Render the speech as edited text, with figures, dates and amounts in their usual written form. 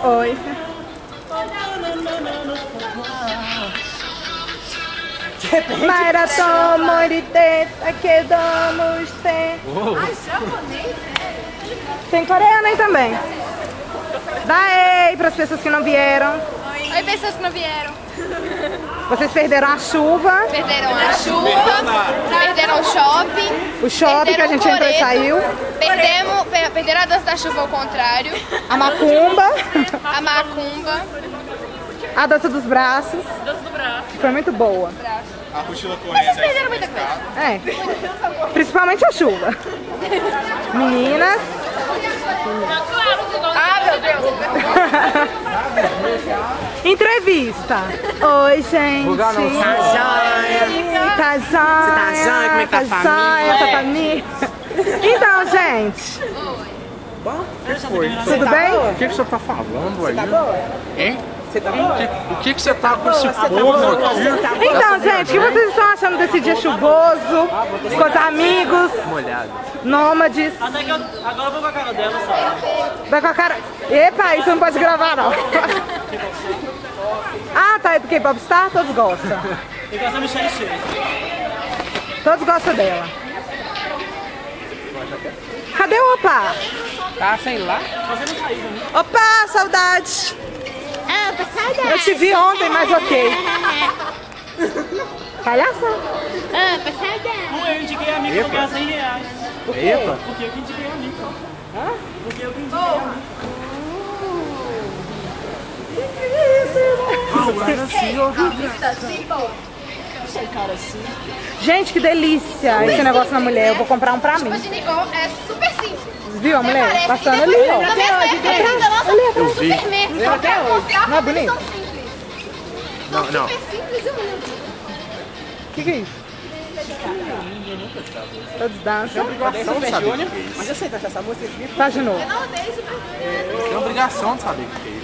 Oi. Maira tomo de teta que damos tem. Japonês? Tem coreano aí também. Dá ei para as pessoas que não vieram. Oi, pessoas que não vieram. Vocês perderam a chuva. Perderam a chuva, perderam o shopping. O shopping que a gente entrou e saiu. Perderam a dança da chuva ao contrário. A macumba. A macumba. A dança dos braços. Que foi muito boa. A mochila Mas vocês correndo. perderam muita coisa. É. Principalmente a chuva. Meninas. Ah, meu Deus. Entrevista. Oi, gente. Tá joia. Tá joia. Você tá joia? Como é que tá a família? Tá família. Então, gente. Tudo bem? O que você tá falando aí? Tá boa? Hein? Você tá boa? O que você tá com esse povo aqui? Então, gente, o que vocês estão achando desse dia chuvoso? Com os amigos, Molhado. nômades? Até que agora eu vou com a cara dela, sabe? Vai com a cara... Epa, isso não pode gravar, não. Ah, tá, é do K-Pop Star? Todos gostam. Eu gosto da Michelle Cheio. Todos gostam dela. Cadê o Opa? Tá, sei lá. Você não saiu, né? Opa, saudade. Ah, saudade. Eu te vi ontem, mas ok. Palhaça. Ah, saudade. Eu indiquei a amiga pra ganhar 100 reais. Epa. Porque eu que indiquei a amiga. Hã? Porque eu que indiquei a amiga. Cara assim. Gente, que delícia esse negócio na mulher. Eu vou comprar um pra mim. Tipo, igual, é super simples. Viu a mulher? Parece Passando que ali, ó. Da mesma época da nossa Eu vi. super mesmo. Só quero mostrar Não é porque bonito? são simples. Não, não. Super simples e humildes. O que é isso? Todos dançam. Obrigação de saber o que é isso. Mas eu sei dançar essa música. Tá de novo. Eu não odeio super Tem obrigação de saber o que é isso.